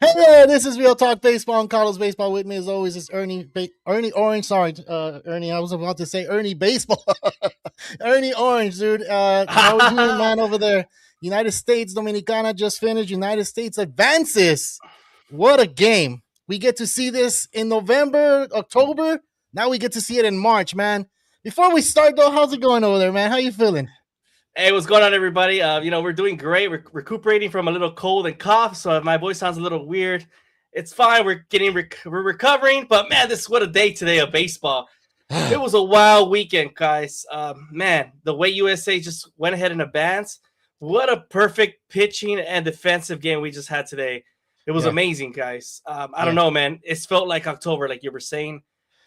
Hey there, this is Real Talk Baseball and Carlos Baseball. With me as always is Ernie Orange. Sorry, Ernie, I was about to say Ernie Baseball. Ernie Orange, dude. How we doing, man, over there? United States, Dominicana just finished. United States advances. What a game. We get to see this in November, October. Now we get to see it in March, man. Before we start, though, how's it going over there, man? How you feeling? Hey, what's going on, everybody? We're doing great. We're recuperating from a little cold and cough, so if my voice sounds a little weird, it's fine. We're recovering, but man, this is what a day today of baseball. It was a wild weekend, guys. Man, the way USA just went ahead and advanced. What a perfect pitching and defensive game we just had today. It was Yeah, amazing, guys. I don't yeah. know, man. It felt like October, like you were saying.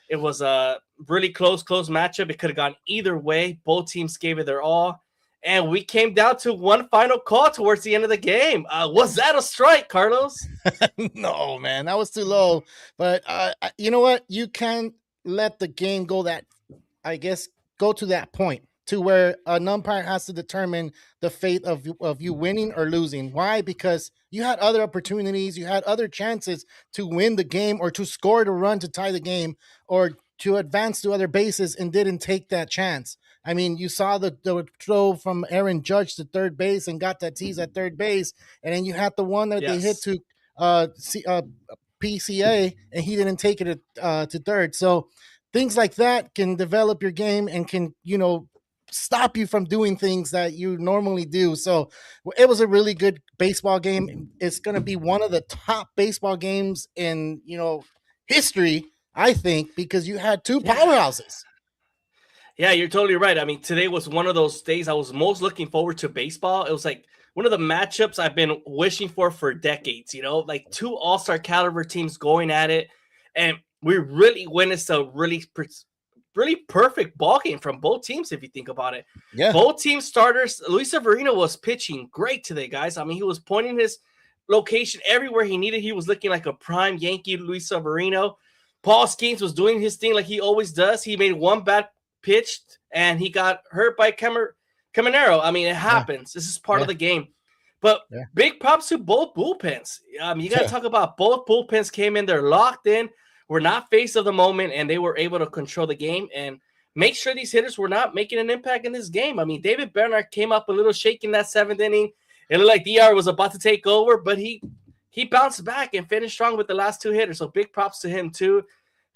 It was a really close matchup. It could have gone either way. Both teams gave it their all. And we came down to one final call towards the end of the game. Was that a strike, Carlos? No, man, that was too low. But you know what? You can't let the game go that, I guess, go to that point to where an umpire has to determine the fate of you winning or losing. Why? Because you had other opportunities, you had other chances to win the game or to score the run to tie the game or to advance to other bases and didn't take that chance. I mean, you saw the throw from Aaron Judge to third base and got that tease at third base, and then you had the one that they hit Yes. to PCA, and he didn't take it to third. So things like that can develop your game and can stop you from doing things that you normally do. So it was a really good baseball game. It's going to be one of the top baseball games in history, I think, because you had two Yeah. powerhouses. Yeah, you're totally right. I mean, today was one of those days I was most looking forward to baseball. It was like one of the matchups I've been wishing for decades, like two all-star caliber teams going at it. And we really witnessed a really perfect ball game from both teams, if you think about it. Yeah. Both team starters, Luis Severino was pitching great today, guys. I mean, he was pointing his location everywhere he needed. He was looking like a prime Yankee, Luis Severino. Paul Skeens was doing his thing like he always does. He made one bad pitch and he got hurt by Caminero. I mean, it Yeah. happens. This is part of Yeah. the game. But Yeah. big props to both bullpens. You got to Yeah. talk about both bullpens came in there locked in, were not face of the moment, and they were able to control the game and make sure these hitters were not making an impact in this game. I mean, David Bernard came up a little shaky in that seventh inning. It looked like DR was about to take over, but he bounced back and finished strong with the last two hitters. So big props to him too.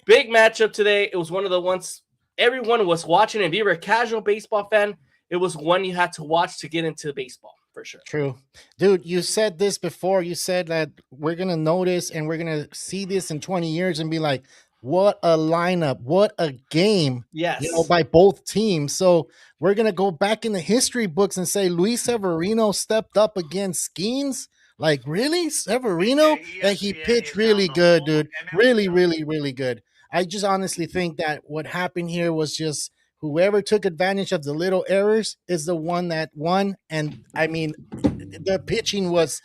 Big matchup today. It was one of the ones everyone was watching. If you were a casual baseball fan, it was one you had to watch to get into baseball for sure. True. Dude, you said this before. You said that we're going to notice and we're going to see this in 20 years and be like, what a lineup, what a game, Yes. by both teams. So we're going to go back in the history books and say Luis Severino stepped up against Skeens. Like, really? Severino? And he pitched really good, dude. Really, really, really good. I just honestly think that what happened here was just whoever took advantage of the little errors is the one that won. And I mean, the pitching was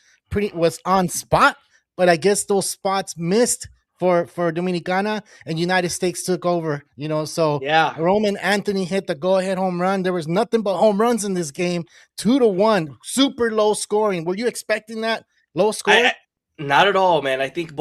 on spot, but I guess those spots missed for Dominicana and United States took over. So Yeah. Roman Anthony hit the go-ahead home run. There was nothing but home runs in this game. 2-1, super low scoring. Were you expecting that low score? I not at all, man. I think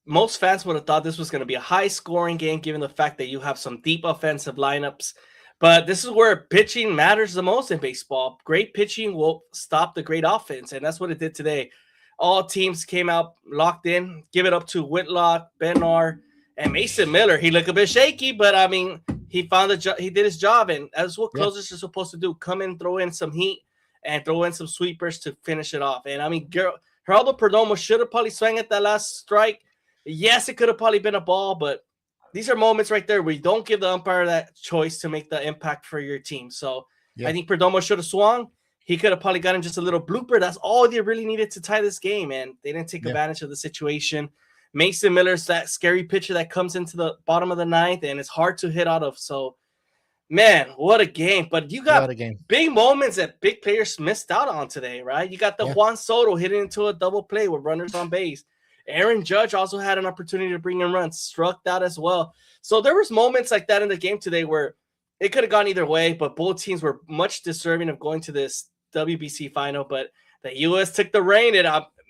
most fans would have thought this was going to be a high scoring game given the fact that you have some deep offensive lineups. But this is where pitching matters the most in baseball. Great pitching will stop the great offense, and that's what it did today. All teams came out locked in. Give it up to Whitlock, Bednar, and Mason Miller. He looked a bit shaky, but I mean, he found he did his job, and that's what Yeah. closers are supposed to do: come in, throw in some heat, and throw in some sweepers to finish it off. And I mean, Geraldo Perdomo should have probably swung at that last strike. Yes, it could have probably been a ball, but these are moments right there where you don't give the umpire that choice to make the impact for your team. So Yeah. I think Perdomo should have swung. He could have probably gotten just a little blooper. That's all they really needed to tie this game, and they didn't take Yeah. advantage of the situation. Mason Miller's that scary pitcher that comes into the bottom of the ninth, and it's hard to hit out of. So, man, what a game. But you What got a game. big moments that big players missed out on today, right? You got the Yeah. Juan Soto hitting into a double play with runners on base. Aaron Judge also had an opportunity to bring in runs, struck out as well. So there was moments like that in the game today where it could have gone either way, but both teams were much deserving of going to this WBC final. But the U.S. took the reign. And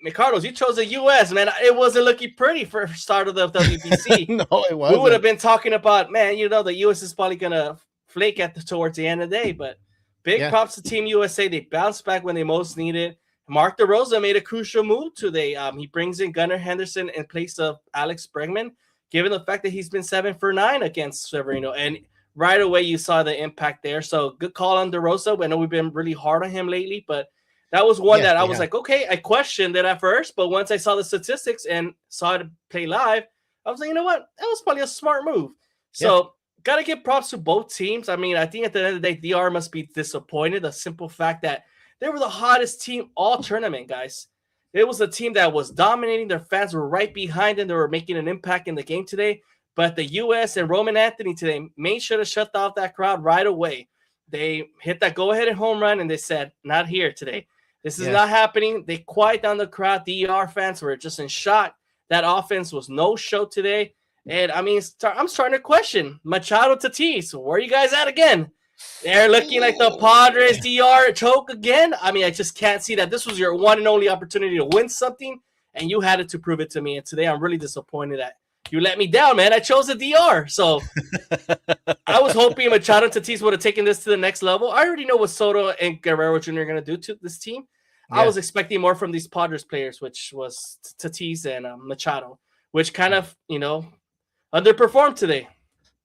Carlos, you chose the U.S., man. It wasn't looking pretty for start of the WBC. No, it We would have wasn't. been talking about, man, the U.S. is probably going to flake towards the end of the day. But big Yeah. props to Team USA. They bounced back when they most needed. Mark DeRosa made a crucial move today. He brings in Gunnar Henderson in place of Alex Bregman, given the fact that he's been 7 for 9 against Severino. And right away, you saw the impact there. So good call on DeRosa. I know we've been really hard on him lately, but that was one that I was like, okay, I questioned it at first, but once I saw the statistics and saw it play live, I was like, you know what? That was probably a smart move. So got to give props to both teams. I mean, I think at the end of the day, DR must be disappointed. The simple fact that they were the hottest team all tournament, guys. It was a team that was dominating. Their fans were right behind them. They were making an impact in the game today. But the U.S. and Roman Anthony today made sure to shut off that crowd right away. They hit that go-ahead and home run, and they said, not here today. This is not happening. They quiet down the crowd. DR fans were just in shock. That offense was no show today. And, I mean, I'm starting to question Machado, Tatis. Where are you guys at again? They're looking like the Padres DR choke again. I mean, I just can't see that. This was your one and only opportunity to win something, and you had it to prove it to me. And today I'm really disappointed that you let me down, man. I chose the DR. So I was hoping Machado and Tatis would have taken this to the next level. I already know what Soto and Guerrero Jr. are going to do to this team. I was expecting more from these Padres players, which was Tatis and Machado, which kind of, underperformed today.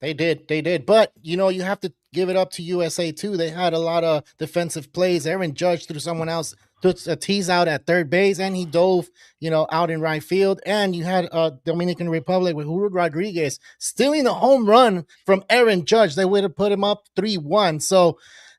They did. But, you have to give it up to USA, too. They had a lot of defensive plays. Aaron Judge threw someone else, took a tease out at third base, and he dove, out in right field. And you had Dominican Republic with Julio Rodriguez stealing the home run from Aaron Judge. They would have put him up 3-1. So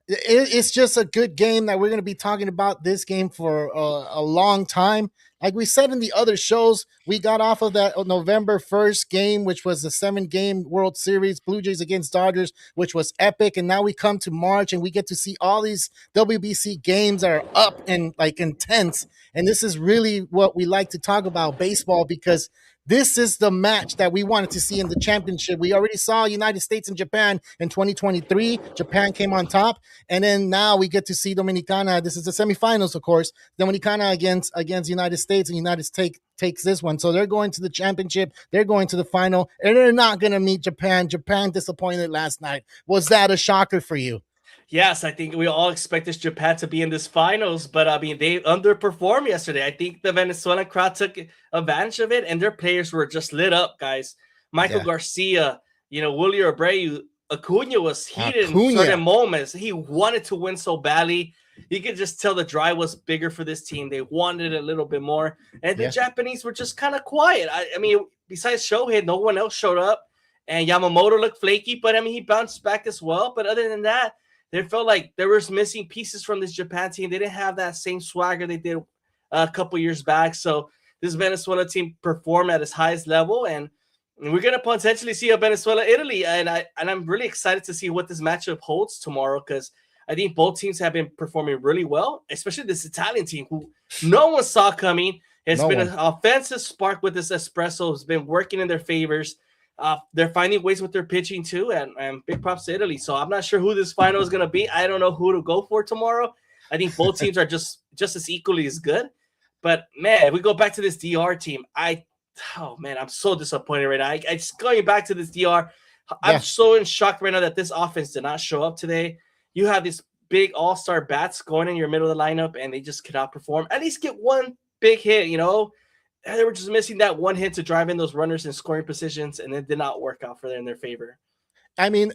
it's just a good game that we're going to be talking about this game for a long time. Like we said in the other shows, we got off of that November 1st game, which was the 7-game World Series, Blue Jays against Dodgers, which was epic. And now we come to March and we get to see all these WBC games that are up and like intense. And this is really what we like to talk about, baseball, because this is the match that we wanted to see in the championship. We already saw United States and Japan in 2023. Japan came on top. And then now we get to see Dominicana. This is the semifinals, of course. Dominicana against United States, and United States takes this one. So they're going to the championship. They're going to the final, and they're not going to meet Japan. Japan disappointed last night. Was that a shocker for you? Yes, I think we all expect this Japan to be in this finals, but I mean, they underperformed yesterday. I think the Venezuelan crowd took advantage of it, and their players were just lit up, guys. Michael Garcia, Willie Abreu, Acuna was heated in certain moments. He wanted to win so badly. You could just tell the drive was bigger for this team. They wanted it a little bit more, and the Japanese were just kind of quiet. I mean, besides Shohei, no one else showed up, and Yamamoto looked flaky, but I mean, he bounced back as well. But other than that, they felt like there was missing pieces from this Japan team. They didn't have that same swagger they did a couple years back. So this Venezuela team performed at its highest level, and we're going to potentially see a Venezuela-Italy. And I'm really excited to see what this matchup holds tomorrow, because I think both teams have been performing really well, especially this Italian team who no one saw coming. It's been an offensive spark with this espresso. It's been working in their favors. They're finding ways with their pitching too, and big props to Italy. So I'm not sure who this final is going to be. I don't know who to go for tomorrow. I think both teams are just as equally as good. But man, if we go back to this DR team, I'm so disappointed right now. I just going back to this DR, I'm so in shock right now that this offense did not show up today. You have these big all-star bats going in your middle of the lineup, and they just cannot perform. At least get one big hit, They were just missing that one hit to drive in those runners in scoring positions, and it did not work out in their favor. I mean,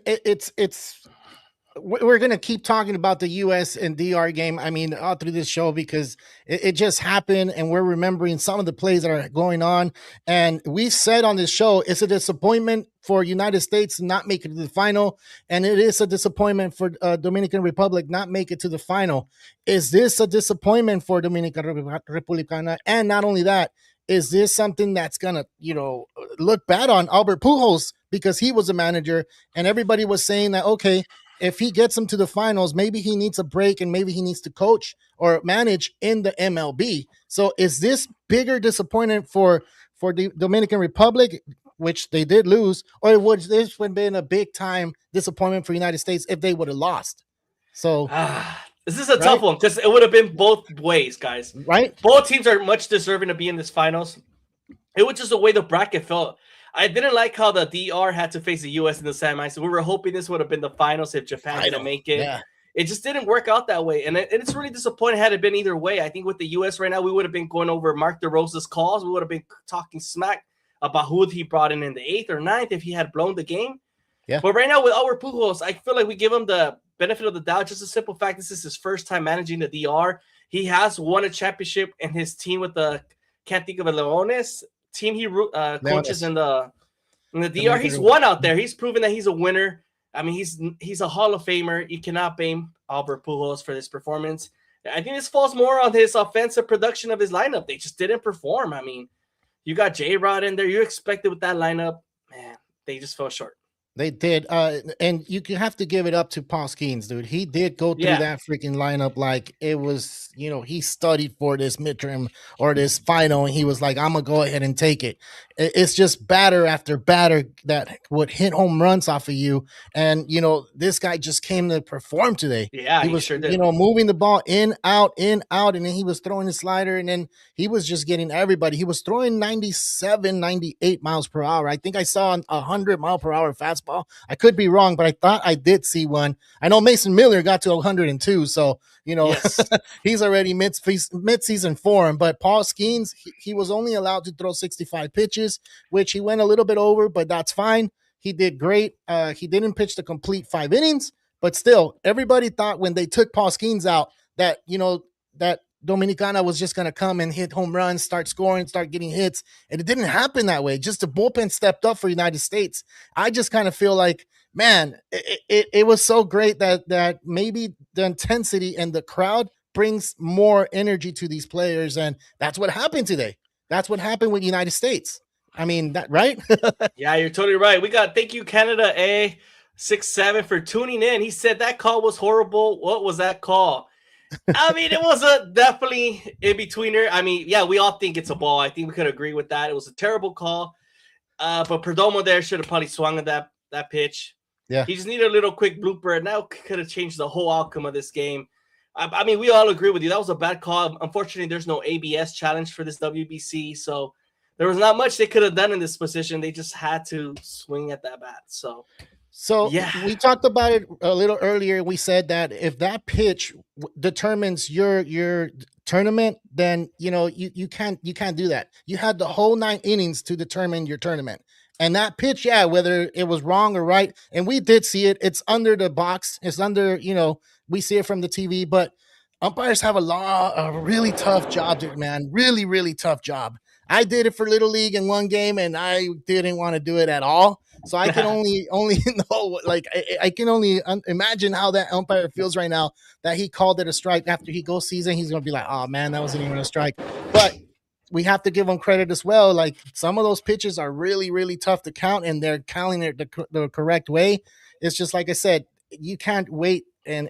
we're going to keep talking about the U.S. and DR game, I mean, all through this show, because it just happened, and we're remembering some of the plays that are going on. And we said on this show, it's a disappointment for United States to not make it to the final, and it is a disappointment for Dominican Republic not make it to the final. Is this a disappointment for Dominicana Republicana? And not only that, is this something that's going to, look bad on Albert Pujols, because he was a manager and everybody was saying that, okay, if he gets him to the finals, maybe he needs a break and maybe he needs to coach or manage in the MLB. So is this bigger disappointment for the Dominican Republic, which they did lose, or would this have been a big time disappointment for United States if they would have lost? So This is a right? tough one because it would have been both ways, guys. Right? Both teams are much deserving to be in this finals. It was just the way the bracket felt. I didn't like how the DR had to face the US in the semis. So we were hoping this would have been the finals if Japan didn't make it. Yeah. It just didn't work out that way. And it's really disappointing had it been either way. I think with the US right now, we would have been going over Mark DeRosa's calls. We would have been talking smack about who he brought in the 8th or 9th if he had blown the game. Yeah. But right now with our Pujols, I feel like we give him the benefit of the doubt. Just a simple fact, this is his first time managing the DR. He has won a championship in his team with the, can't think of a Leones team he coaches in the DR. He's won out there. He's proven that he's a winner. I mean, he's a Hall of Famer. You cannot blame Albert Pujols for this performance. I think this falls more on his offensive production of his lineup. They just didn't perform. I mean, you got J-Rod in there. You expected with that lineup. Man, they just fell short. They did. And you have to give it up to Pasquantino, dude. He did go through that freaking lineup like it was, he studied for this midterm or this final, and he was like, I'm going to go ahead and take it. It's just batter after batter that would hit home runs off of you. And, this guy just came to perform today. Yeah, he was, sure did. moving the ball in, out, and then he was throwing his slider, and then he was just getting everybody. He was throwing 97, 98 miles per hour. I think I saw a 100-mile-per-hour fastball. I could be wrong, but I thought I did see one. I know Mason Miller got to 102, so yes. He's already mid-season form. But Paul Skeens, he was only allowed to throw 65 pitches, which he went a little bit over, but that's fine. He did great. He didn't pitch the complete 5 innings, but still, everybody thought when they took Paul Skeens out that that Dominicana was just going to come and hit home runs, start scoring, start getting hits. And it didn't happen that way. Just the bullpen stepped up for United States. I just kind of feel like, man, it was so great that maybe the intensity and the crowd brings more energy to these players. And that's what happened today. That's what happened with United States. I mean, that right? Yeah, you're totally right. We got thank you, Canada A67 for tuning in. He said that call was horrible. What was that call? I mean, it was definitely in betweener. I mean, yeah, we all think it's a ball. I think we could agree with that. It was a terrible call. But Perdomo there should have probably swung at that pitch. Yeah. He just needed a little quick blooper, and that could have changed the whole outcome of this game. I mean, we all agree with you. That was a bad call. Unfortunately, there's no ABS challenge for this WBC, so there was not much they could have done in this position. They just had to swing at that bat. So yeah, we talked about it a little earlier. We said that if that pitch determines your tournament, then you can't do that. You had the whole 9 innings to determine your tournament. And that pitch, whether it was wrong or right, and we did see it. It's under the box. It's under, we see it from the TV. But umpires have a really tough job, dude, man. Really, really tough job. I did it for Little League in one game, and I didn't want to do it at all. So I can only know, like, I can only imagine how that umpire feels right now that he called it a strike. After he goes season, he's going to be like, oh, man, that wasn't even a strike. But we have to give him credit as well. Like, some of those pitches are really, really tough to count, and they're counting it the correct way. It's just like I said, you can't wait and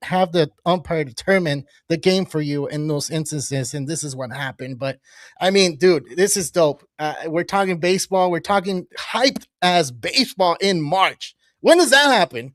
have the umpire determine the game for you in those instances, and this is what happened. But I mean, dude, this is dope. We're talking baseball. We're talking hyped as baseball in March. When does that happen?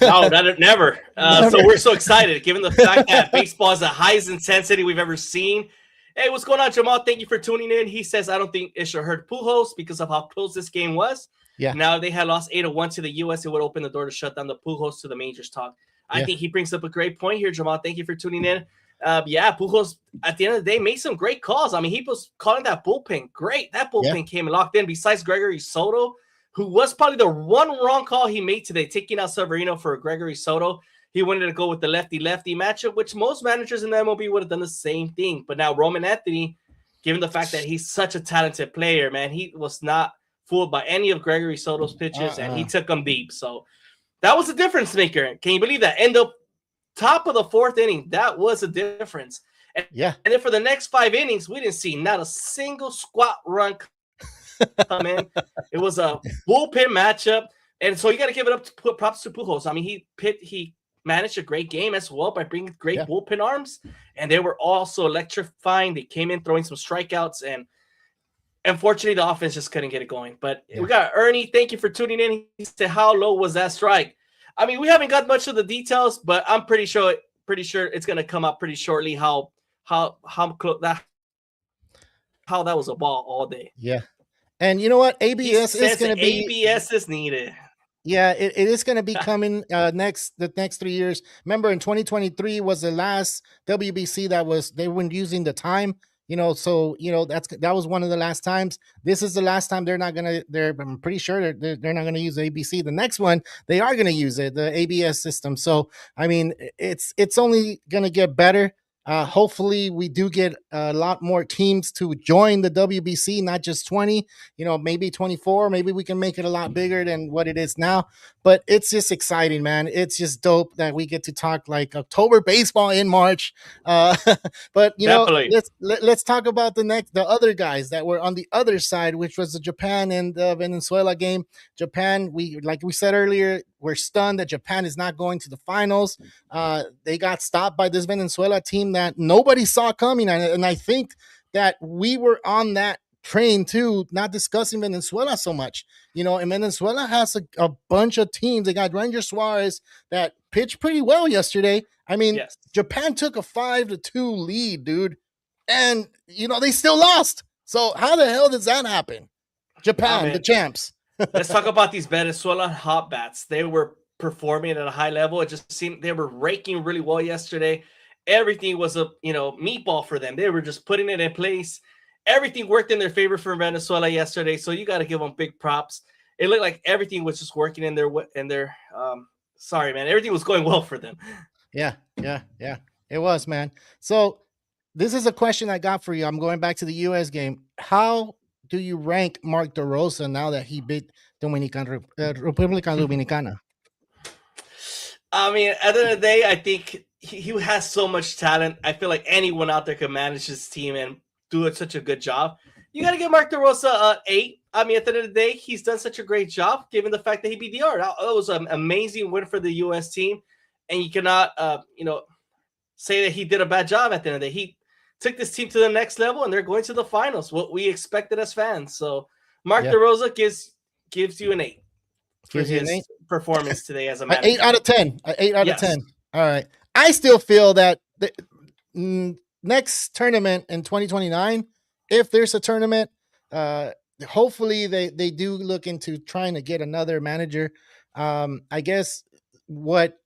No, never. So we're so excited, given the fact that baseball is the highest intensity we've ever seen. Hey, what's going on, Jamal? Thank you for tuning in. He says, I don't think it should hurt Pujols because of how close this game was. Yeah. Now, if they had lost 8-1 to the U.S., it would open the door to shut down the Pujols to the majors talk. I think he brings up a great point here, Jamal. Thank you for tuning in. Pujols, at the end of the day, made some great calls. I mean, he was calling that bullpen great. That bullpen came locked in. Besides Gregory Soto, who was probably the one wrong call he made today, taking out Severino for Gregory Soto. He wanted to go with the lefty-lefty matchup, which most managers in the MLB would have done the same thing. But now Roman Anthony, given the fact that he's such a talented player, man, he was not fooled by any of Gregory Soto's pitches, and he took them deep. So that was a difference maker. Can you believe that? In the top of the 4th inning, that was a difference. And then for the next 5 innings, we didn't see not a single squat run come in. It was a bullpen matchup, and so you got to give it up to put props to Pujols. I mean, he managed a great game as well by bringing great bullpen arms, and they were also electrifying. They came in throwing some strikeouts, and unfortunately, the offense just couldn't get it going. But we got Ernie. Thank you for tuning in. He said, how low was that strike? I mean, we haven't got much of the details, but I'm pretty sure it's gonna come up pretty shortly how that was a ball all day. Yeah. And you know what? He ABS is says going the to be, ABS is needed. yeah, it is going to be coming the next 3 years. Remember, in 2023 was the last WBC they weren't using the time. So that was one of the last times. This is the last time they're not gonna. I'm pretty sure they're not gonna use ABC. The next one they are gonna use it, the ABS system. So I mean, it's only gonna get better. Hopefully, we do get a lot more teams to join the WBC, not just 20. Maybe 24. Maybe we can make it a lot bigger than what it is now. But it's just exciting, man. It's just dope that we get to talk like October baseball in March. But Definitely. let's talk about the other guys that were on the other side, which was the Japan and the Venezuela game. Japan, like we said earlier, we're stunned that Japan is not going to the finals. They got stopped by this Venezuela team that nobody saw coming, and I think that we were on that train too, not discussing Venezuela so much. And Venezuela has a bunch of teams. They got Ranger Suarez that pitched pretty well yesterday. I mean, Yes. Japan took a 5-2 lead, dude, and they still lost. So how the hell does that happen? Japan, the champs. Let's talk about these Venezuela hot bats. They were performing at a high level. It just seemed they were raking really well yesterday. Everything was a meatball for them. They were just putting it in place. Everything worked in their favor for Venezuela yesterday. So you got to give them big props. It looked like everything was just working in their sorry, man. Everything was going well for them. Yeah. It was, man. So this is a question I got for you. I'm going back to the U.S. game. How do you rank Mark DeRosa now that he beat Republica Dominicana? I mean, at the end of the day, I think he has so much talent. I feel like anyone out there can manage his team and do such a good job. You got to give Mark DeRosa an 8. I mean, at the end of the day, he's done such a great job, given the fact that he beat DR. That was an amazing win for the U.S. team, and you cannot, say that he did a bad job at the end of the day. He took this team to the next level, and they're going to the finals, what we expected as fans. So Mark DeRosa gives you an 8 for his performance today as a manager. 8 out of 10. 8 out of 10. All right. I still feel that the next tournament in 2029, if there's a tournament, hopefully they do look into trying to get another manager. I guess what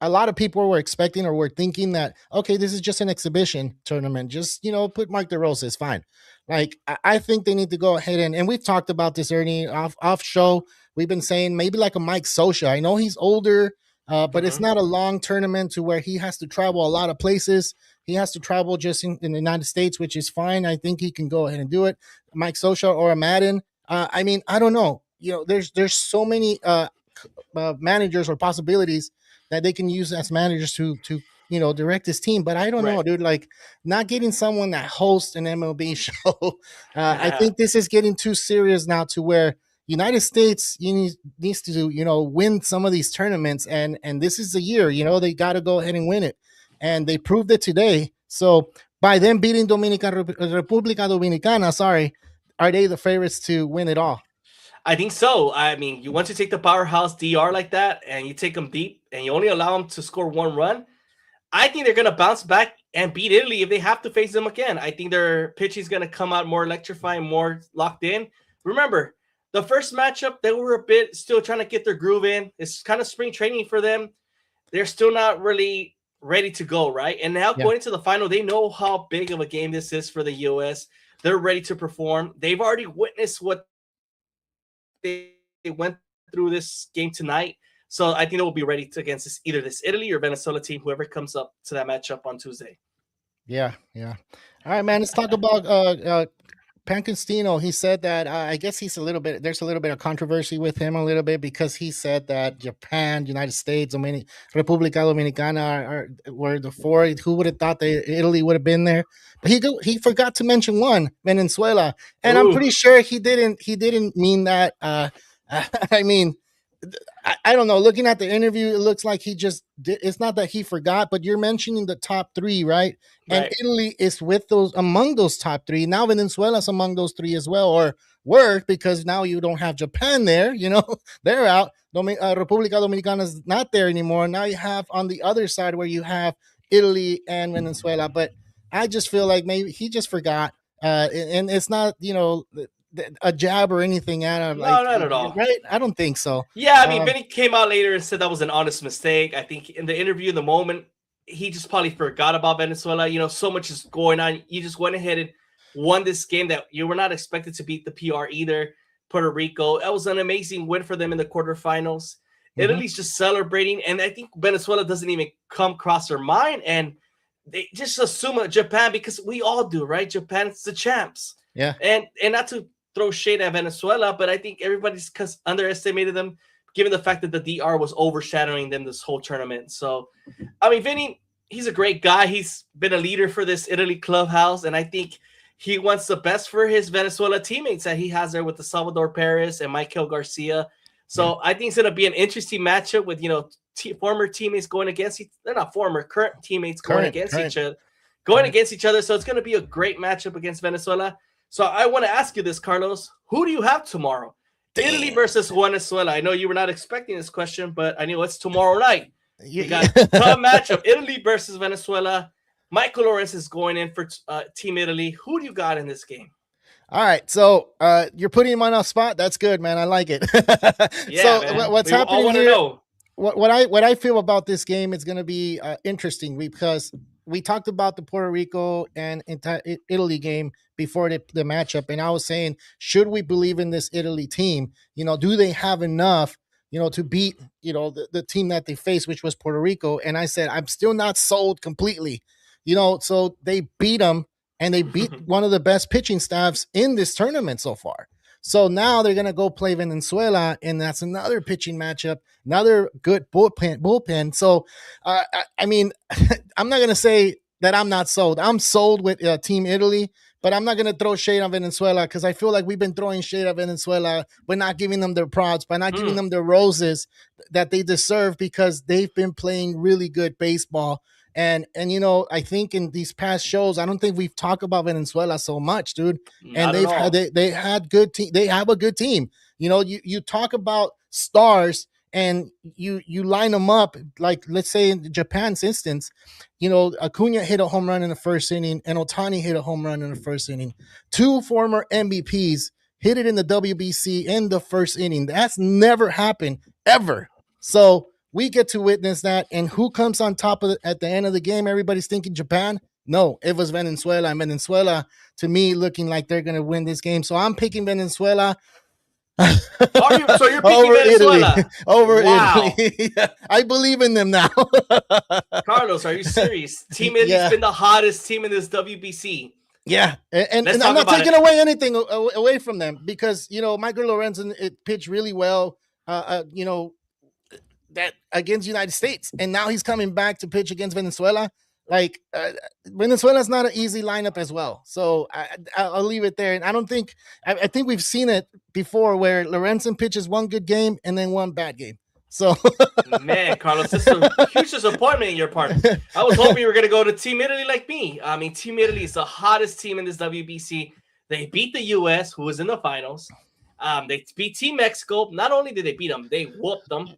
a lot of people were expecting or were thinking that, okay, this is just an exhibition tournament. Just, put Mark DeRosa, is fine. Like, I think they need to go ahead and we've talked about this, Ernie, off show. We've been saying maybe like a Mike Scioscia. I know he's older, but it's not a long tournament to where he has to travel a lot of places. He has to travel just in the United States, which is fine. I think he can go ahead and do it. Mike Scioscia or a Madden. I mean, I don't know. There's so many managers or possibilities that they can use as managers to direct this team. But I don't know, dude, like not getting someone that hosts an MLB show. I think this is getting too serious now to where United States needs to, win some of these tournaments. And this is the year, they got to go ahead and win it. And they proved it today. So by them beating Republica Dominicana, are they the favorites to win it all? I think so. I mean, you want to take the powerhouse DR like that, and you take them deep, and you only allow them to score one run. I think they're going to bounce back and beat Italy if they have to face them again. I think their pitching is going to come out more electrifying, more locked in. Remember, the first matchup, they were a bit still trying to get their groove in. It's kind of spring training for them. They're still not really ready to go, right? And now going into the final, they know how big of a game this is for the U.S. They're ready to perform. They've already witnessed what they went through this game tonight. So I think they will be ready against either this Italy or Venezuela team, whoever comes up to that matchup on Tuesday. Yeah. All right, man. Let's talk about Pasquantino. He said that I guess there's a little bit of controversy with him a little bit because he said that Japan, United States, Republica Dominicana were the four. Who would have thought that Italy would have been there? But he forgot to mention one, Venezuela, and I'm pretty sure he didn't mean that. I mean, I don't know. Looking at the interview, it looks like he just did, it's not that he forgot, but you're mentioning the top three, right? And Right. Italy is with those among those top three. Now Venezuela's among those three as well, or were, because now you don't have Japan there. They're out. República Dominicana is not there anymore. Now you have on the other side where you have Italy and Venezuela. But I just feel like maybe he just forgot. And it's not, a jab or anything at him, No, like, not at all. right? I don't think so. Yeah, I mean, Vinnie came out later and said that was an honest mistake. I think in the interview, in the moment, he just probably forgot about Venezuela. So much is going on. You just went ahead and won this game that you were not expected to beat the PR either. Puerto Rico, that was an amazing win for them in the quarterfinals. Italy's just celebrating, and I think Venezuela doesn't even come across their mind, and they just assume Japan, because we all do, right? Japan's the champs. Yeah. And not to throw shade at Venezuela, but I think everybody's underestimated them, given the fact that the DR was overshadowing them this whole tournament. So, I mean, Vinny, he's a great guy. He's been a leader for this Italy clubhouse, and I think he wants the best for his Venezuela teammates that he has there with the Salvador Perez and Michael Garcia. So I think it's going to be an interesting matchup with, former teammates going against they're not former, current teammates going against each other. So it's going to be a great matchup against Venezuela. So I want to ask you this, Carlos. Who do you have tomorrow? Damn. Italy versus Venezuela. I know you were not expecting this question, but I know it's tomorrow night. You got a tough matchup. Italy versus Venezuela. Michael Lawrence is going in for Team Italy. Who do you got in this game? All right, so you're putting him on a spot. That's good, man. I like it. Yeah, so what's happening here? Know. What I feel about this game is going to be interesting, because we talked about the Puerto Rico and Italy game before the matchup, and I was saying, should we believe in this Italy team? Do they have enough, to beat, the team that they faced, which was Puerto Rico? And I said, I'm still not sold completely. So they beat them, and they beat one of the best pitching staffs in this tournament so far. So now they're going to go play Venezuela, and that's another pitching matchup, another good bullpen. So, I mean, I'm not going to say that I'm not sold. I'm sold with Team Italy, but I'm not going to throw shade on Venezuela, because I feel like we've been throwing shade at Venezuela by not giving them their props, by not giving them the roses that they deserve, because they've been playing really good baseball. And I think in these past shows, I don't think we've talked about Venezuela so much, dude. And they had good team. They have a good team. You talk about stars, and you line them up, like, let's say in Japan's instance, Acuna hit a home run in the first inning, and Ohtani hit a home run in the first inning. Two former MVPs hit it in the WBC in the first inning. That's never happened ever. So we get to witness that. And who comes on top of it at the end of the game? Everybody's thinking Japan. No, it was Venezuela. And Venezuela, to me, looking like they're going to win this game. So I'm picking Venezuela. So you're picking over Venezuela? Italy. Over Italy. I believe in them now. Carlos, are you serious? Team Italy's been the hottest team in this WBC. Yeah, and I'm not taking away anything away from them, because, Michael Lorenzen, it pitched really well, that against United States, and now he's coming back to pitch against Venezuela. Like, Venezuela's not an easy lineup as well. So I'll leave it there. And I don't think I think we've seen it before, where Lorenzen pitches one good game and then one bad game. So, man, Carlos, this is a huge disappointment in your part. I was hoping you were going to go to Team Italy like me. I mean, Team Italy is the hottest team in this WBC. They beat the U.S., who was in the finals. They beat Team Mexico. Not only did they beat them, they whooped them.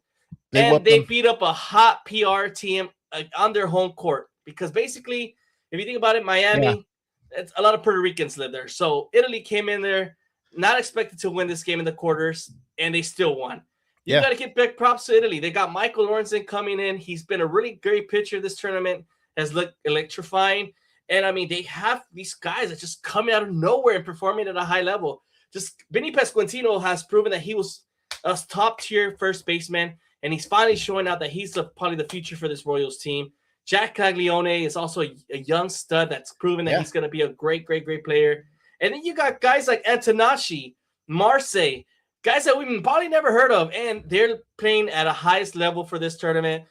They beat up a hot PR team on their home court. Because basically, if you think about it, Miami, it's a lot of Puerto Ricans live there. So Italy came in there, not expected to win this game in the quarters, and they still won. You got to give big props to Italy. They got Michael Lawrence coming in. He's been a really great pitcher this tournament, has looked electrifying. And, I mean, they have these guys that just coming out of nowhere and performing at a high level. Just Vinnie Pasquantino has proven that he was a top-tier first baseman, and he's finally showing out that he's probably the future for this Royals team. Jack Caglione is also a young stud that's proven that he's going to be a great, great, great player. And then you got guys like Antonacci, Marseille, guys that we've probably never heard of, and they're playing at a highest level for this tournament.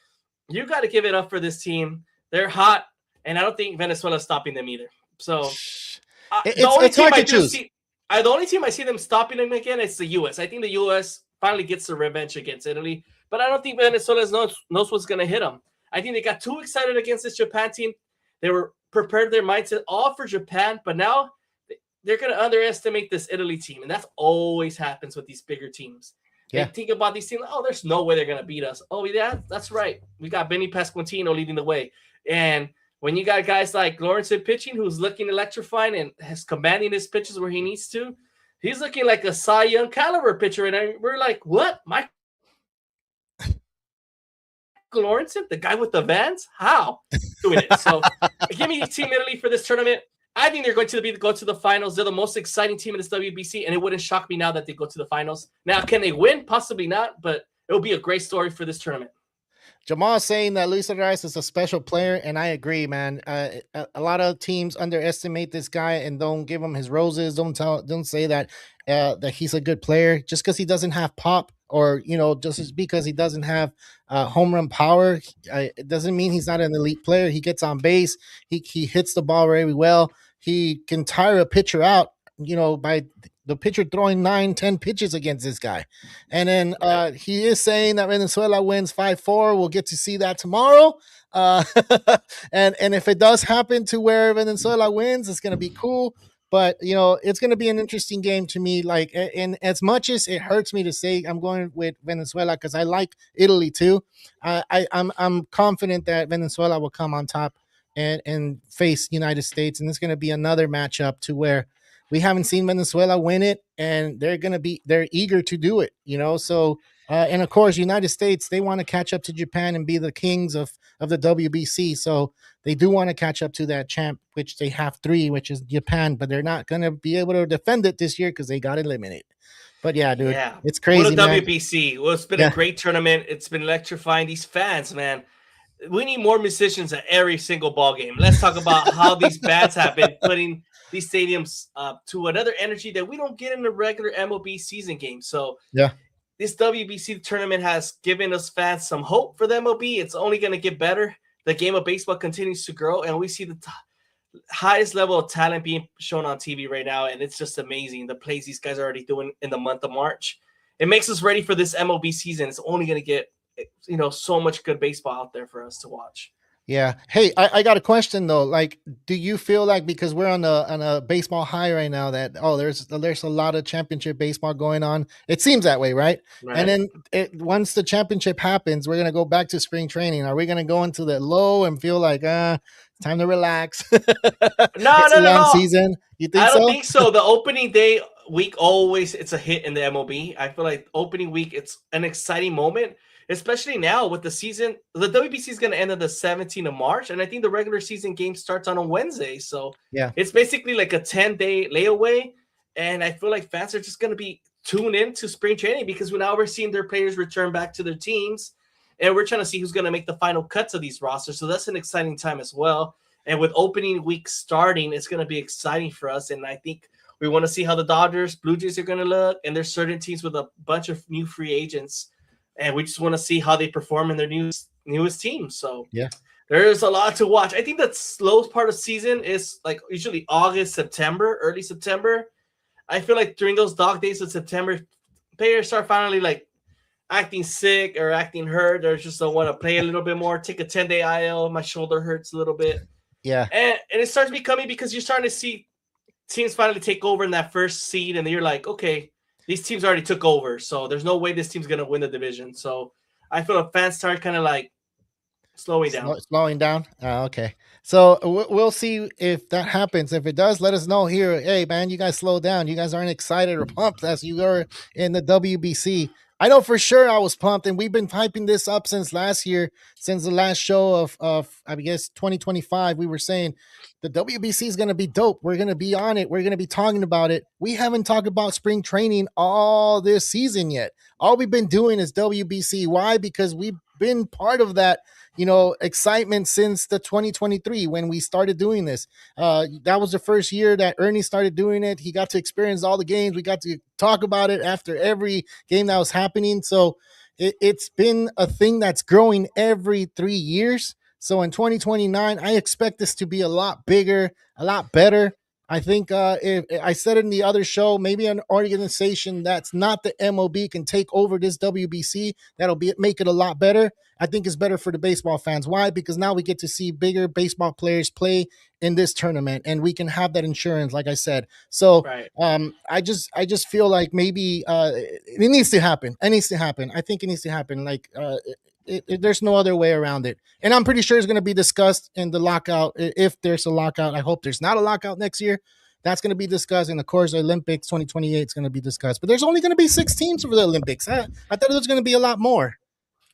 You got to give it up for this team. They're hot, and I don't think Venezuela's stopping them either. So the only team I see them stopping them again is the U.S. I think the U.S. finally gets the revenge against Italy. But I don't think Venezuela knows what's going to hit them. I think they got too excited against this Japan team. They were prepared their mindset all for Japan, but now they're going to underestimate this Italy team. And that's always happens with these bigger teams. They think about these teams, oh, there's no way they're going to beat us. Oh, yeah, that's right. We got Vinnie Pasquantino leading the way. And when you got guys like Lawrence pitching, who's looking electrifying and has commanding his pitches where he needs to, he's looking like a Cy Young caliber pitcher. And we're like, what? Michael Lawrence, the guy with the Vans? How? Doing it. So give me Team Italy for this tournament. I think they're going to go to the finals. They're the most exciting team in this WBC, and it wouldn't shock me now that they go to the finals. Now, can they win? Possibly not, but it'll be a great story for this tournament. Jamal saying that Luis Arias is a special player, and I agree, man. A lot of teams underestimate this guy and don't give him his roses. Don't say that that he's a good player just because he doesn't have pop, or just because he doesn't have home run power. It doesn't mean he's not an elite player. He gets on base. He hits the ball very well. He can tire a pitcher out, by the pitcher throwing 9-10 pitches against this guy. And then he is saying that Venezuela wins 5-4. We'll get to see that tomorrow. And if it does happen to where Venezuela wins, it's going to be cool. But, it's going to be an interesting game to me. Like, and as much as it hurts me to say I'm going with Venezuela because I like Italy too, I'm confident that Venezuela will come on top and face United States. And it's going to be another matchup to where we haven't seen Venezuela win it, and they're eager to do it, So, and of course, United States, they want to catch up to Japan and be the kings of the WBC. So they do want to catch up to that champ, which they have 3, which is Japan, but they're not going to be able to defend it this year because they got eliminated. But yeah, dude, it's crazy. What a WBC. Well, it's been a great tournament. It's been electrifying. These fans, man. We need more musicians at every single ball game. Let's talk about how these bands have been putting these stadiums to another energy that we don't get in the regular MLB season game. So this WBC tournament has given us fans some hope for the MLB. It's only going to get better. The game of baseball continues to grow, and we see the highest level of talent being shown on TV right now, and it's just amazing. The plays these guys are already doing in the month of March. It makes us ready for this MLB season. It's only going to get so much good baseball out there for us to watch. Yeah. Hey, I got a question though. Like, do you feel like because we're on a baseball high right now that there's a lot of championship baseball going on? It seems that way, right? And then once the championship happens, we're gonna go back to spring training. Are we gonna go into the low and feel like it's time to relax? No. Season. You think so? I don't think so. The opening day week always it's a hit in the MLB. I feel like opening week it's an exciting moment. Especially now with the season, the WBC is going to end on the 17th of March, and I think the regular season game starts on a Wednesday. So it's basically like a 10-day layaway, and I feel like fans are just going to be tuned in to spring training because we're seeing their players return back to their teams, and we're trying to see who's going to make the final cuts of these rosters. So that's an exciting time as well. And with opening week starting, it's going to be exciting for us, and I think we want to see how the Dodgers, Blue Jays are going to look, and there's certain teams with a bunch of new free agents. And we just want to see how they perform in their newest team. So there's a lot to watch. I think the slowest part of season is like usually August, September, early September. I feel like during those dog days of September, players start finally like acting sick or acting hurt or just don't want to play a little bit more. Take a 10-day IL. My shoulder hurts a little bit. Yeah. And it starts becoming because you're starting to see teams finally take over in that first seed. And then you're like, okay, these teams already took over, so there's no way this team's going to win the division. So I feel like fans start kind of like slowing down. Slowing down? Okay. So we'll see if that happens. If it does, let us know here. Hey, man, you guys slow down. You guys aren't excited or pumped as you were in the WBC. I know for sure I was pumped, and we've been hyping this up since last year, since the last show of I guess 2025. We were saying the WBC is going to be dope. We're going to be on it. We're going to be talking about it. We haven't talked about spring training all this season yet. All we've been doing is WBC. Why? Because we've been part of that, excitement since the 2023 when we started doing this. That was the first year that Ernie started doing it. He got to experience all the games. We got to talk about it after every game that was happening. So it's been a thing that's growing every 3 years. So in 2029, I expect this to be a lot bigger, a lot better. I think if I said it in the other show, maybe an organization that's not the MLB can take over this WBC. That'll be make it a lot better. I think it's better for the baseball fans. Why? Because now we get to see bigger baseball players play in this tournament, and we can have that insurance, like I said. So Right. I just feel like maybe it needs to happen. It needs to happen. I think it needs to happen. Like there's no other way around it. And I'm pretty sure it's going to be discussed in the lockout. If there's a lockout, I hope there's not a lockout next year. That's going to be discussed. And of course, the Olympics 2028 is going to be discussed. But there's only going to be 6 teams for the Olympics. I thought there was going to be a lot more.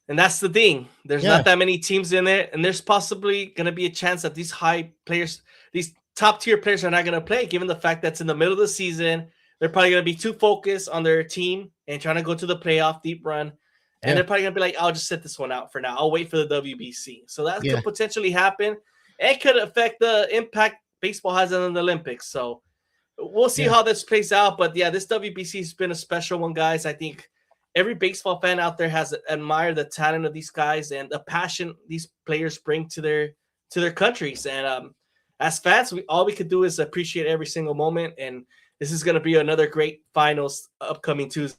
And that's the thing. There's Yeah. not that many teams in there, and there's possibly going to be a chance that these high players, these top tier players, are not going to play, given the fact that's in the middle of the season. They're probably going to be too focused on their team and trying to go to the playoff deep run. And Yeah. they're probably going to be like, I'll just set this one out for now. I'll wait for the WBC. So that Yeah. could potentially happen. It could affect the impact baseball has on the Olympics. So we'll see Yeah. how this plays out. But yeah, this WBC has been a special one, guys. I think every baseball fan out there has admired the talent of these guys and the passion these players bring to their countries. And as fans, all we could do is appreciate every single moment. And this is going to be another great finals upcoming Tuesday.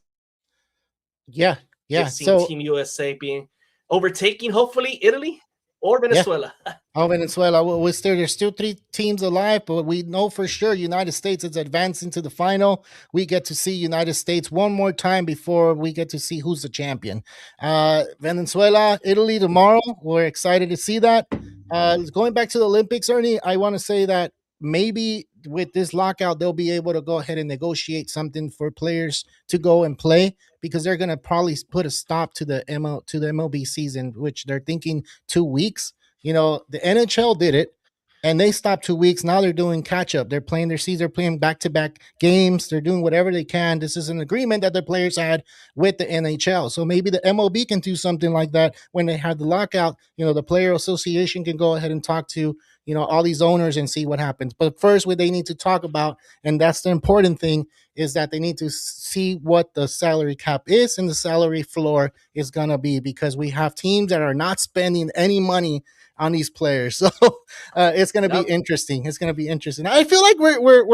Yeah. Yeah. Seeing So Team USA being overtaking, hopefully, Italy or Venezuela. Oh, Venezuela. There's still 3 teams alive, but we know for sure United States is advancing to the final. We get to see United States one more time before we get to see who's the champion. Venezuela, Italy tomorrow. We're excited to see that. Going back to the Olympics, Ernie, I want to say that maybe with this lockout, they'll be able to go ahead and negotiate something for players to go and play, because they're going to probably put a stop to the MLB season, which they're thinking 2 weeks. You know, the NHL did it and they stopped 2 weeks. Now they're doing catch up. They're playing their season, they're playing back to back games. They're doing whatever they can. This is an agreement that the players had with the NHL. So maybe the MLB can do something like that when they have the lockout. You know, the player association can go ahead and talk to, all these owners and see what happens. But first, what they need to talk about, and that's the important thing, is that they need to see what the salary cap is and the salary floor is going to be, because we have teams that are not spending any money on these players. So it's going to be interesting. It's going to be interesting. I feel like we're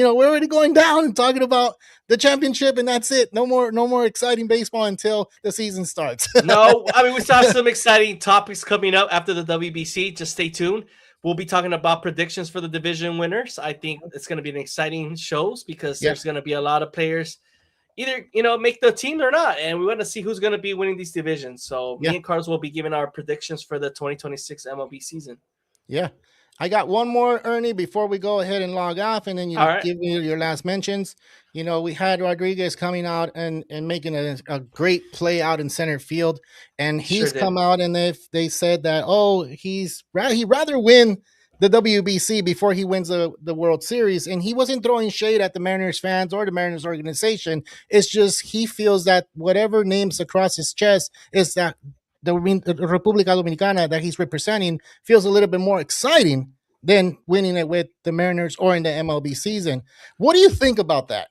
already going down and talking about the championship, and that's it. No more exciting baseball until the season starts. No, I mean, we still have some exciting topics coming up after the WBC. Just stay tuned. We'll be talking about predictions for the division winners. I think it's going to be an exciting shows, because there's going to be a lot of players either, make the team or not. And we want to see who's going to be winning these divisions. So me and Carlos will be giving our predictions for the 2026 MLB season. Yeah. I got one more, Ernie, before we go ahead and log off, and then you give me your last mentions. We had Rodriguez coming out and making a great play out in center field, and he's come out and they said that, he'd rather win the WBC before he wins the World Series, and he wasn't throwing shade at the Mariners fans or the Mariners organization. It's just he feels that whatever names across his chest is that the Rebublica Dominicana that he's representing feels a little bit more exciting than winning it with the Mariners or in the MLB season. What do you think about that?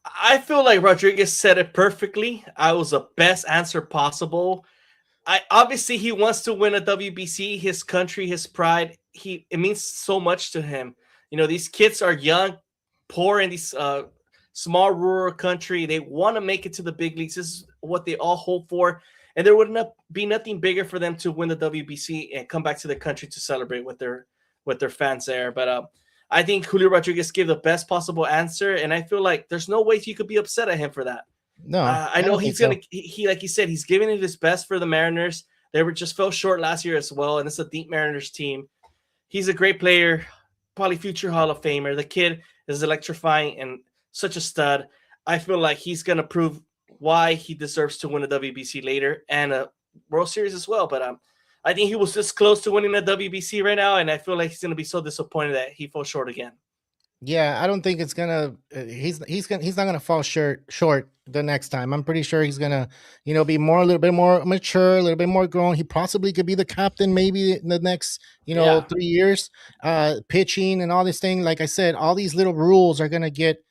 I feel like Rodriguez said it perfectly. I was the best answer possible. Obviously he wants to win a WBC, his country, his pride. It means so much to him. These kids are young, poor in these small rural country. They want to make it to the big leagues. This is what they all hope for. And there would not be nothing bigger for them to win the WBC and come back to the country to celebrate with their fans there. But I think Julio Rodriguez gave the best possible answer, and I feel like there's no way you could be upset at him for that. No, I know he's gonna. He like he said, he's giving it his best for the Mariners. They just fell short last year as well, and it's a deep Mariners team. He's a great player, probably future Hall of Famer. The kid is electrifying and such a stud. I feel like he's gonna prove why he deserves to win a WBC later and a World Series as well. But I think he was this close to winning a WBC right now, and I feel like he's going to be so disappointed that he fell short again. Yeah, I don't think it's gonna. He's not gonna fall short the next time. I'm pretty sure he's gonna, be a little bit more mature, a little bit more grown. He possibly could be the captain maybe in the next, 3 years. Pitching and all this thing. Like I said, all these little rules are gonna get,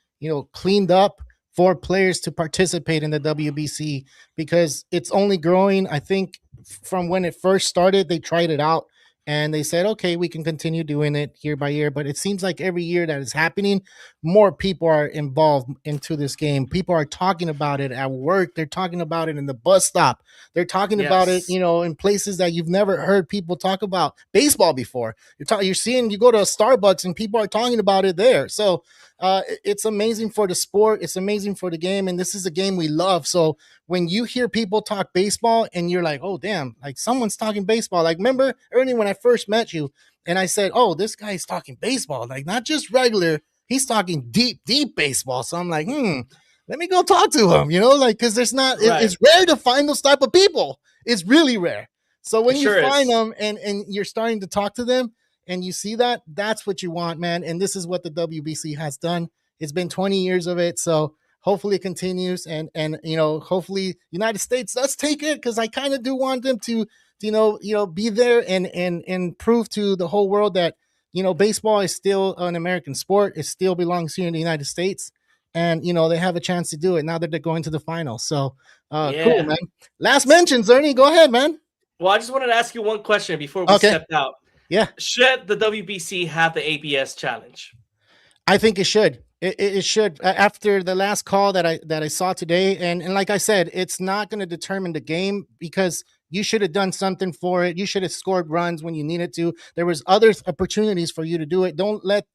cleaned up for players to participate in the WBC, because it's only growing. I think from when it first started, they tried it out And they said, okay, we can continue doing it year by year. But it seems like every year that is happening, more people are involved into this game. People are talking about it at work. They're talking about it in the bus stop. They're talking about it, Yes. in places that you've never heard people talk about baseball before. You're seeing, you go to a Starbucks and people are talking about it there. So it's amazing for the sport. It's amazing for the game. And this is a game we love. So when you hear people talk baseball and you're like, oh, damn, like someone's talking baseball. Like, remember, Ernie, when I first met you and I said, oh, this guy's talking baseball, like not just regular, he's talking deep, deep baseball. So I'm like, let me go talk to him, like, because there's not, Right. it's rare to find those type of people. It's really rare. So when It you sure find is. them and you're starting to talk to them and you see that, that's what you want, man. And this is what the WBC has done. It's been 20 years of it. So hopefully it continues, and hopefully United States does take it, because I kind of do want them to be there and prove to the whole world that baseball is still an American sport. It still belongs here in the United States, and they have a chance to do it now that they're going to the finals. So cool, man. Last mentions, Ernie, go ahead, man. Well, I just wanted to ask you one question before we stepped out. Yeah. Should the WBC have the ABS challenge? I think it should. It should. After the last call that I saw today, and like I said, it's not going to determine the game, because you should have done something for it. You should have scored runs when you needed to. There was other opportunities for you to do it. Don't let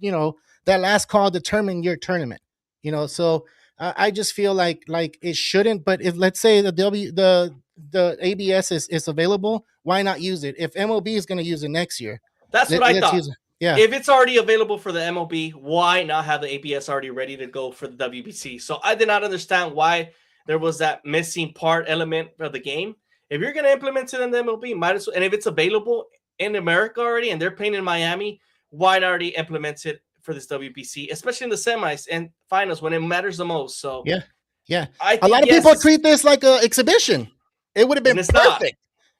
that last call determine your tournament. So I just feel like it shouldn't. But if, let's say, the ABS is available, why not use it? If MLB is going to use it next year, that's what I thought. Yeah. If it's already available for the MLB, why not have the ABS already ready to go for the WBC? So I did not understand why there was that missing part element of the game. If you're going to implement it in the MLB, might as well. And if it's available in America already and they're playing in Miami, why not already implement it for this WBC, especially in the semis and finals when it matters the most? So yeah. A lot of people treat this like an exhibition. It would have been perfect. Not.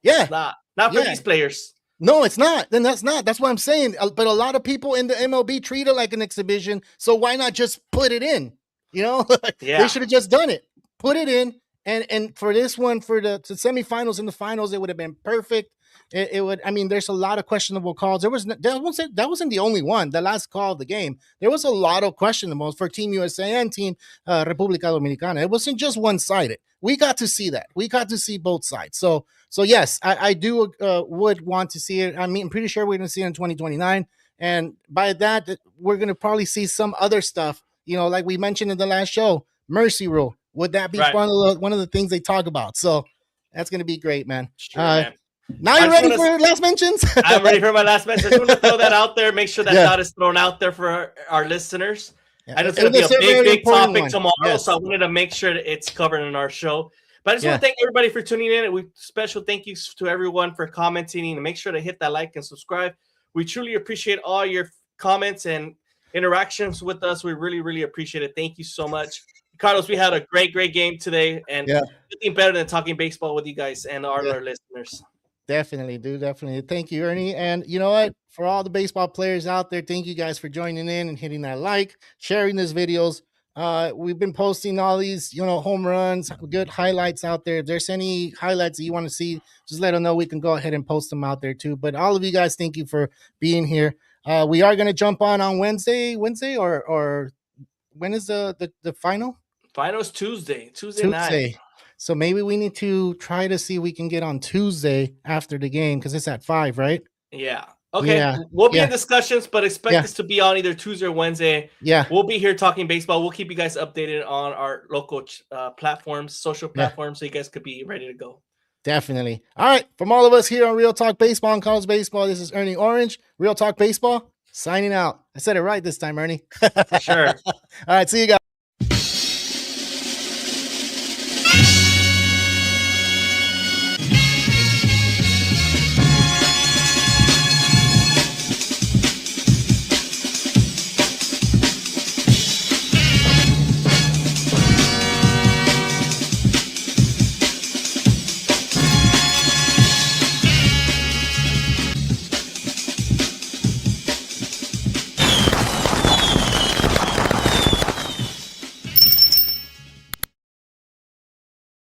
Yeah. It's not for these players. No, it's not. Then that's not. That's what I'm saying. But a lot of people in the MLB treat it like an exhibition. So why not just put it in? They should have just done it. Put it in. And for this one, for the semifinals and the finals, it would have been perfect. It would. I mean, there's a lot of questionable calls. That wasn't the only one. The last call of the game, there was a lot of questionables for Team USA and Team Rebublica Dominicana. It wasn't just one sided. We got to see that. We got to see both sides. So yes, I do would want to see it. I mean, I'm pretty sure we're going to see it in 2029, and by that, we're going to probably see some other stuff. Like we mentioned in the last show, mercy rule. Would that be one of the things they talk about? So that's going to be great, man. Sure, man. Now you're ready for last mentions? I'm ready for my last mention. I just want to throw that out there. Make sure that thought is thrown out there for our listeners. Yeah. I know it's going to be a big topic tomorrow, so I wanted to make sure that it's covered in our show. But I just want to thank everybody for tuning in. Special thank yous to everyone for commenting, and make sure to hit that like and subscribe. We truly appreciate all your comments and interactions with us. We really, really appreciate it. Thank you so much. Carlos, we had a great game today, and nothing better than talking baseball with you guys and our listeners. Definitely, dude. Definitely. Thank you, Ernie. And you know what? For all the baseball players out there, thank you guys for joining in and hitting that like, sharing these videos. We've been posting all these, home runs, good highlights out there. If there's any highlights that you want to see, just let them know. We can go ahead and post them out there too. But all of you guys, thank you for being here. We are going to jump on Wednesday, or when is the final? Finals Tuesday night. So maybe we need to try to see if we can get on Tuesday after the game, because it's at 5, right? Yeah. Okay. Yeah. We'll be in discussions, but expect us to be on either Tuesday or Wednesday. Yeah. We'll be here talking baseball. We'll keep you guys updated on our local platforms, social platforms, so you guys could be ready to go. Definitely. All right. From all of us here on Real Talk Baseball and College Baseball, this is Ernie Orange. Real Talk Baseball, signing out. I said it right this time, Ernie. For sure. All right. See you guys.